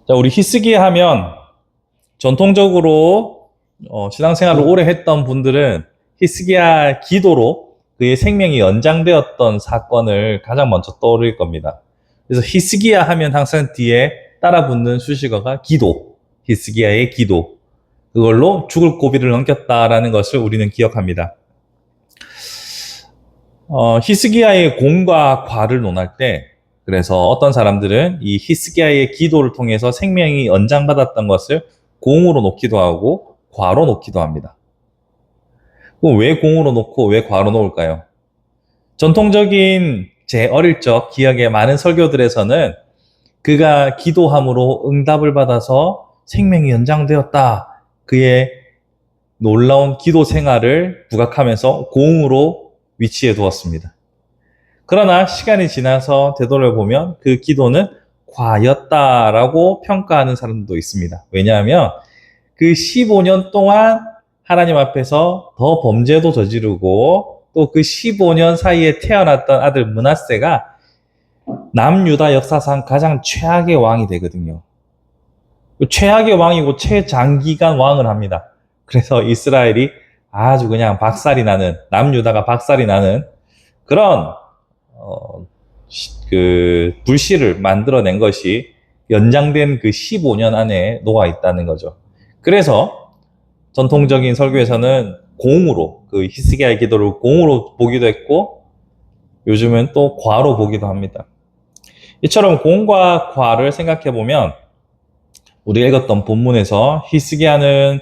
자, 우리 히스기야 하면 전통적으로 신앙생활을 오래 했던 분들은 히스기야 기도로 그의 생명이 연장되었던 사건을 가장 먼저 떠올릴 겁니다. 그래서 히스기야 하면 항상 뒤에 따라 붙는 수식어가 기도, 히스기야의 기도. 그걸로 죽을 고비를 넘겼다라는 것을 우리는 기억합니다. 히스기야의 공과 과를 논할 때, 그래서 어떤 사람들은 이 히스기야의 기도를 통해서 생명이 연장받았던 것을 공으로 놓기도 하고 과로 놓기도 합니다. 그럼 왜 공으로 놓고 왜 과로 놓을까요? 전통적인 제 어릴 적 기억에 많은 설교들에서는 그가 기도함으로 응답을 받아서 생명이 연장되었다. 그의 놀라운 기도 생활을 부각하면서 공으로 위치해 두었습니다. 그러나 시간이 지나서 되돌아보면 그 기도는 과였다라고 평가하는 사람도 있습니다. 왜냐하면 그 15년 동안 하나님 앞에서 더 범죄도 저지르고 또 그 15년 사이에 태어났던 아들 므낫세가 남유다 역사상 가장 최악의 왕이 되거든요. 최악의 왕이고 최장기간 왕을 합니다. 그래서 이스라엘이 아주 그냥 박살이 나는, 남유다가 박살이 나는 그런 불씨를 만들어낸 것이 연장된 그 15년 안에 녹아 있다는 거죠. 그래서 전통적인 설교에서는 공으로, 그 히스기야의 기도를 공으로 보기도 했고, 요즘은 또 과로 보기도 합니다. 이처럼 공과 과를 생각해 보면, 우리가 읽었던 본문에서 히스기야는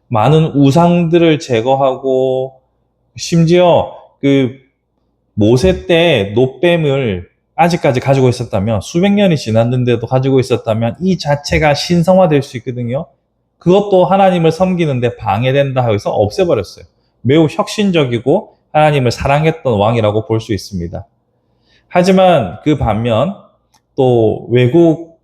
많은 우상들을 제거하고, 심지어 그 모세 때 놋뱀을 아직까지 가지고 있었다면, 수백 년이 지났는데도 가지고 있었다면 이 자체가 신성화될 수 있거든요. 그것도 하나님을 섬기는데 방해된다 해서 없애버렸어요. 매우 혁신적이고 하나님을 사랑했던 왕이라고 볼 수 있습니다. 하지만 그 반면 또 외국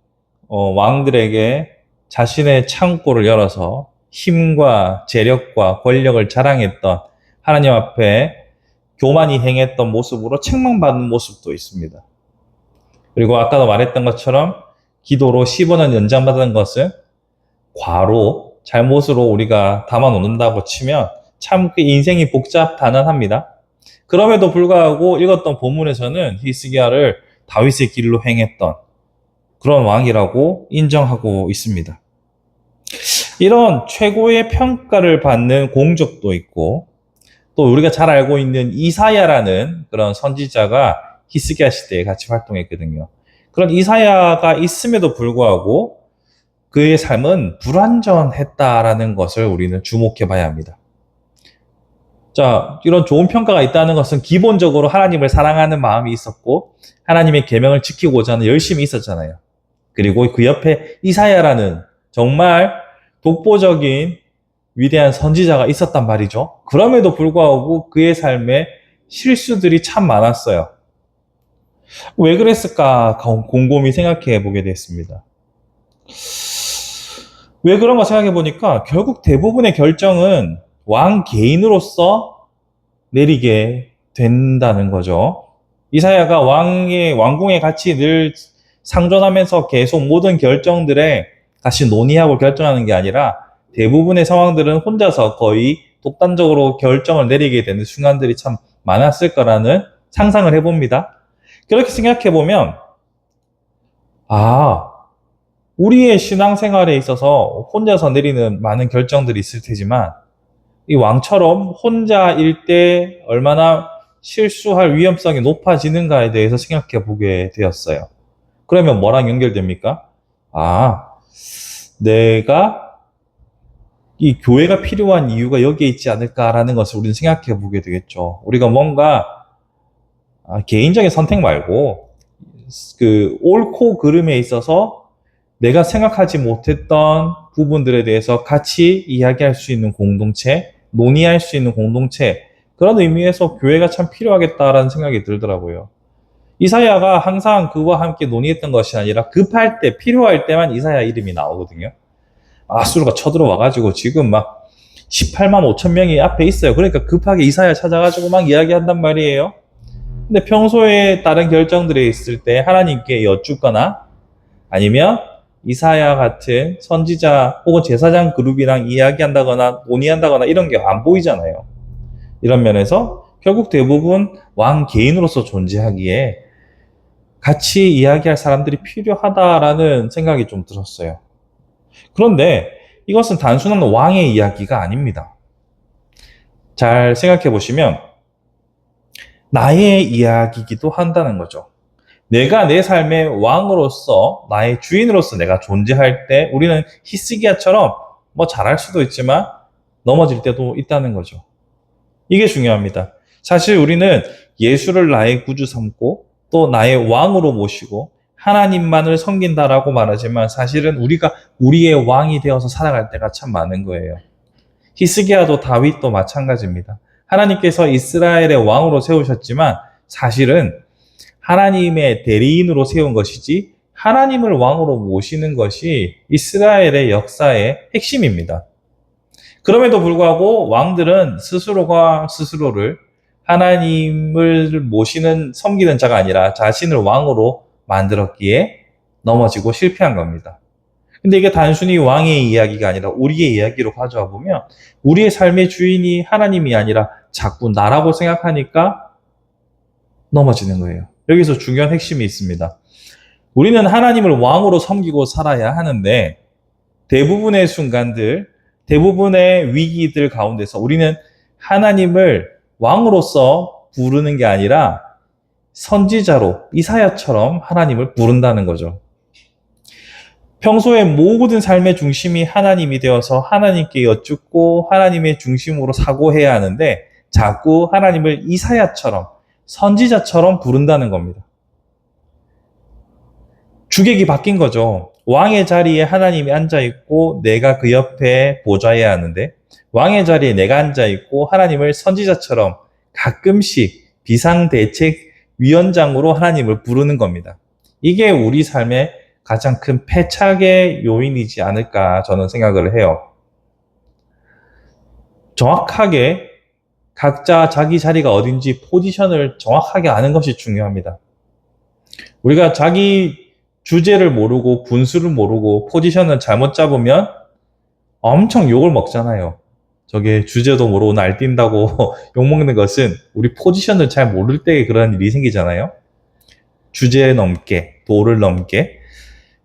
왕들에게 자신의 창고를 열어서 힘과 재력과 권력을 자랑했던, 하나님 앞에 교만이 행했던 모습으로 책망받는 모습도 있습니다. 그리고 아까도 말했던 것처럼 기도로 15년 연장받은 것은 과로, 잘못으로 우리가 담아놓는다고 치면 참 그 인생이 복잡단안합니다. 그럼에도 불구하고 읽었던 본문에서는 히스기야를 다윗의 길로 행했던 그런 왕이라고 인정하고 있습니다. 이런 최고의 평가를 받는 공적도 있고, 또 우리가 잘 알고 있는 이사야라는 그런 선지자가 히스기야 시대에 같이 활동했거든요. 그런 이사야가 있음에도 불구하고 그의 삶은 불완전했다라는 것을 우리는 주목해 봐야 합니다. 자, 이런 좋은 평가가 있다는 것은 기본적으로 하나님을 사랑하는 마음이 있었고 하나님의 계명을 지키고자 하는 열심이 있었잖아요. 그리고 그 옆에 이사야라는 정말 독보적인 위대한 선지자가 있었단 말이죠. 그럼에도 불구하고 그의 삶에 실수들이 참 많았어요. 왜 그랬을까 곰곰이 생각해 보게 됐습니다. 왜 그런가 생각해 보니까 결국 대부분의 결정은 왕 개인으로서 내리게 된다는 거죠. 이사야가 왕궁에 같이 늘 상존하면서 계속 모든 결정들에 같이 논의하고 결정하는 게 아니라 대부분의 상황들은 혼자서 거의 독단적으로 결정을 내리게 되는 순간들이 참 많았을 거라는 상상을 해봅니다. 그렇게 생각해 보면 우리의 신앙생활에 있어서 혼자서 내리는 많은 결정들이 있을 테지만 이 왕처럼 혼자일 때 얼마나 실수할 위험성이 높아지는가에 대해서 생각해 보게 되었어요. 그러면 뭐랑 연결됩니까? 내가 이 교회가 필요한 이유가 여기에 있지 않을까라는 것을 우리는 생각해 보게 되겠죠. 우리가 뭔가 개인적인 선택 말고 그 옳고 그름에 있어서 내가 생각하지 못했던 부분들에 대해서 같이 이야기할 수 있는 공동체, 논의할 수 있는 공동체, 그런 의미에서 교회가 참 필요하겠다라는 생각이 들더라고요. 이사야가 항상 그와 함께 논의했던 것이 아니라 급할 때, 필요할 때만 이사야 이름이 나오거든요. 아수르가 쳐들어와가지고 지금 막 18만 5천 명이 앞에 있어요. 그러니까 급하게 이사야 찾아가지고 막 이야기한단 말이에요. 근데 평소에 다른 결정들에 있을 때 하나님께 여쭙거나 아니면 이사야 같은 선지자 혹은 제사장 그룹이랑 이야기한다거나 논의한다거나 이런 게 안 보이잖아요. 이런 면에서 결국 대부분 왕 개인으로서 존재하기에 같이 이야기할 사람들이 필요하다라는 생각이 좀 들었어요. 그런데 이것은 단순한 왕의 이야기가 아닙니다. 잘 생각해 보시면 나의 이야기이기도 한다는 거죠. 내가 내 삶의 왕으로서 나의 주인으로서 내가 존재할 때 우리는 히스기야처럼 뭐 잘할 수도 있지만 넘어질 때도 있다는 거죠. 이게 중요합니다. 사실 우리는 예수를 나의 구주 삼고 또 나의 왕으로 모시고 하나님만을 섬긴다라고 말하지만 사실은 우리가 우리의 왕이 되어서 살아갈 때가 참 많은 거예요. 히스기야도 다윗도 마찬가지입니다. 하나님께서 이스라엘의 왕으로 세우셨지만 사실은 하나님의 대리인으로 세운 것이지 하나님을 왕으로 모시는 것이 이스라엘의 역사의 핵심입니다. 그럼에도 불구하고 왕들은 스스로가 스스로를 하나님을 모시는 섬기는 자가 아니라 자신을 왕으로 만들었기에 넘어지고 실패한 겁니다. 근데 이게 단순히 왕의 이야기가 아니라 우리의 이야기로 가져와 보면 우리의 삶의 주인이 하나님이 아니라 자꾸 나라고 생각하니까 넘어지는 거예요. 여기서 중요한 핵심이 있습니다. 우리는 하나님을 왕으로 섬기고 살아야 하는데 대부분의 순간들, 대부분의 위기들 가운데서 우리는 하나님을 왕으로서 부르는 게 아니라 선지자로 이사야처럼 하나님을 부른다는 거죠. 평소에 모든 삶의 중심이 하나님이 되어서 하나님께 여쭙고 하나님의 중심으로 사고해야 하는데 자꾸 하나님을 이사야처럼 선지자처럼 부른다는 겁니다. 주객이 바뀐 거죠. 왕의 자리에 하나님이 앉아있고 내가 그 옆에 보좌해야 하는데 왕의 자리에 내가 앉아있고 하나님을 선지자처럼 가끔씩 비상대책위원장으로 하나님을 부르는 겁니다. 이게 우리 삶의 가장 큰 패착의 요인이지 않을까 저는 생각을 해요. 정확하게 각자 자기 자리가 어딘지 포지션을 정확하게 아는 것이 중요합니다. 우리가 자기 주제를 모르고 분수를 모르고 포지션을 잘못 잡으면 엄청 욕을 먹잖아요. 저게 주제도 모르고 날뛴다고 욕먹는 것은 우리 포지션을 잘 모를 때 그런 일이 생기잖아요. 주제 넘게, 도를 넘게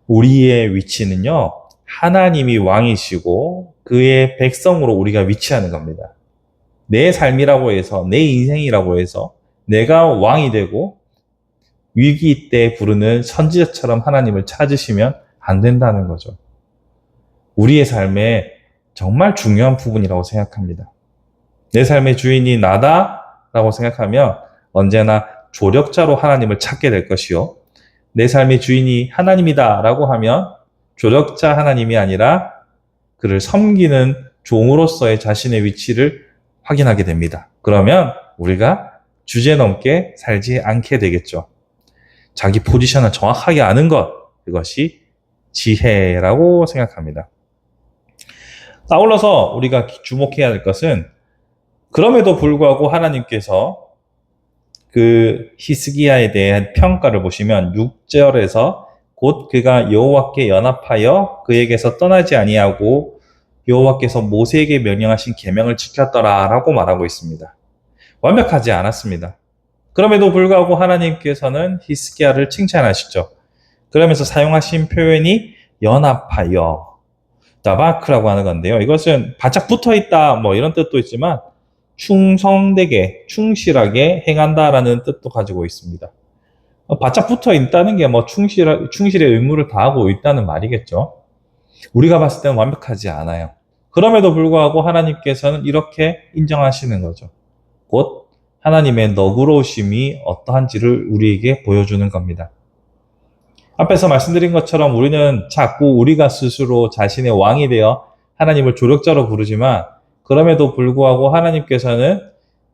우리의 위치는요, 하나님이 왕이시고 그의 백성으로 우리가 위치하는 겁니다. 내 삶이라고 해서, 내 인생이라고 해서 내가 왕이 되고 위기 때 부르는 선지자처럼 하나님을 찾으시면 안 된다는 거죠. 우리의 삶에 정말 중요한 부분이라고 생각합니다. 내 삶의 주인이 나다라고 생각하면 언제나 조력자로 하나님을 찾게 될 것이요. 내 삶의 주인이 하나님이다라고 하면 조력자 하나님이 아니라 그를 섬기는 종으로서의 자신의 위치를 확인하게 됩니다. 그러면 우리가 주제 넘게 살지 않게 되겠죠. 자기 포지션을 정확하게 아는 것, 그것이 지혜라고 생각합니다. 아울러서 우리가 주목해야 할 것은 그럼에도 불구하고 하나님께서 그 히스기야에 대한 평가를 보시면 6절에서 곧 그가 여호와께 연합하여 그에게서 떠나지 아니하고 여호와께서 모세에게 명령하신 계명을 지켰더라라고 말하고 있습니다. 완벽하지 않았습니다. 그럼에도 불구하고 하나님께서는 히스기야를 칭찬하시죠. 그러면서 사용하신 표현이 연합하여 다바크라고 하는 건데요. 이것은 바짝 붙어있다 뭐 이런 뜻도 있지만 충성되게 충실하게 행한다라는 뜻도 가지고 있습니다. 바짝 붙어 있다는 게 뭐 충실의 의무를 다하고 있다는 말이겠죠. 우리가 봤을 때는 완벽하지 않아요. 그럼에도 불구하고 하나님께서는 이렇게 인정하시는 거죠. 곧 하나님의 너그러우심이 어떠한지를 우리에게 보여주는 겁니다. 앞에서 말씀드린 것처럼 우리는 자꾸 우리가 스스로 자신의 왕이 되어 하나님을 조력자로 부르지만 그럼에도 불구하고 하나님께서는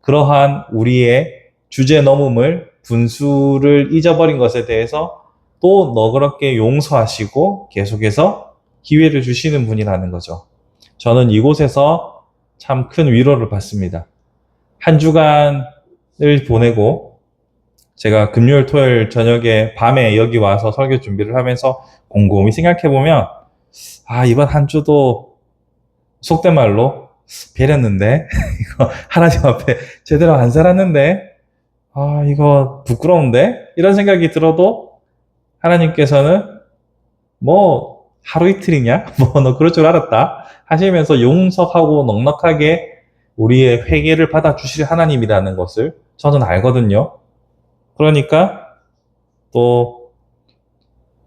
그러한 우리의 주제 넘음을 분수를 잊어버린 것에 대해서 또 너그럽게 용서하시고 계속해서 기회를 주시는 분이라는 거죠. 저는 이곳에서 참 큰 위로를 받습니다. 한 주간을 보내고 제가 금요일, 토요일 저녁에 밤에 여기 와서 설교 준비를 하면서 곰곰이 생각해보면, 아, 이번 한 주도 속된 말로 배렸는데, 이거 하나님 앞에 제대로 안 살았는데, 아, 이거 부끄러운데? 이런 생각이 들어도 하나님께서는 뭐 하루 이틀이냐? 뭐 너 그럴 줄 알았다 하시면서 용서하고 넉넉하게 우리의 회개를 받아주실 하나님이라는 것을 저는 알거든요. 그러니까 또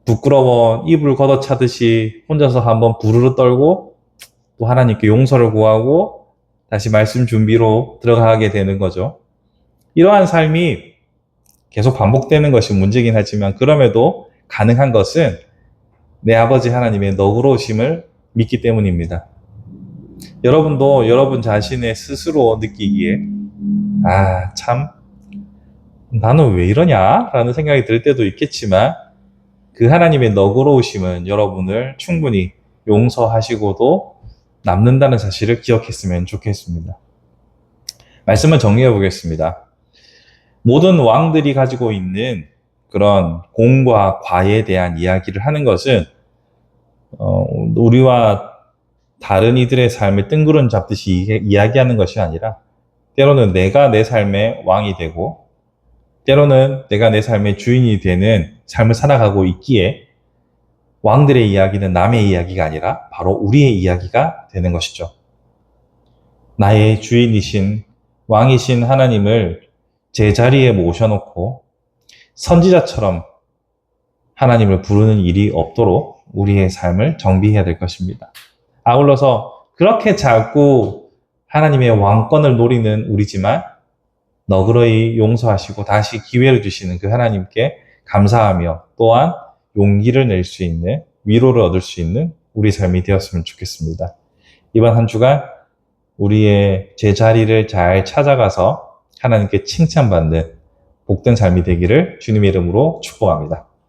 부끄러워 이불 걷어차듯이 혼자서 한번 부르르 떨고 또 하나님께 용서를 구하고 다시 말씀 준비로 들어가게 되는 거죠. 이러한 삶이 계속 반복되는 것이 문제긴 하지만 그럼에도 가능한 것은 내 아버지 하나님의 너그러우심을 믿기 때문입니다. 여러분도 여러분 자신의 스스로 느끼기에 아, 참 나는 왜 이러냐? 라는 생각이 들 때도 있겠지만 그 하나님의 너그러우심은 여러분을 충분히 용서하시고도 남는다는 사실을 기억했으면 좋겠습니다. 말씀을 정리해 보겠습니다. 모든 왕들이 가지고 있는 그런 공과 과에 대한 이야기를 하는 것은 우리와 다른 이들의 삶을 뜬구름 잡듯이 이야기하는 것이 아니라 때로는 내가 내 삶의 왕이 되고 때로는 내가 내 삶의 주인이 되는 삶을 살아가고 있기에 왕들의 이야기는 남의 이야기가 아니라 바로 우리의 이야기가 되는 것이죠. 나의 주인이신 왕이신 하나님을 제 자리에 모셔놓고 선지자처럼 하나님을 부르는 일이 없도록 우리의 삶을 정비해야 될 것입니다. 아울러서 그렇게 자꾸 하나님의 왕권을 노리는 우리지만 너그러이 용서하시고 다시 기회를 주시는 그 하나님께 감사하며 또한 용기를 낼 수 있는 위로를 얻을 수 있는 우리 삶이 되었으면 좋겠습니다. 이번 한 주간 우리의 제자리를 잘 찾아가서 하나님께 칭찬받는 복된 삶이 되기를 주님의 이름으로 축복합니다.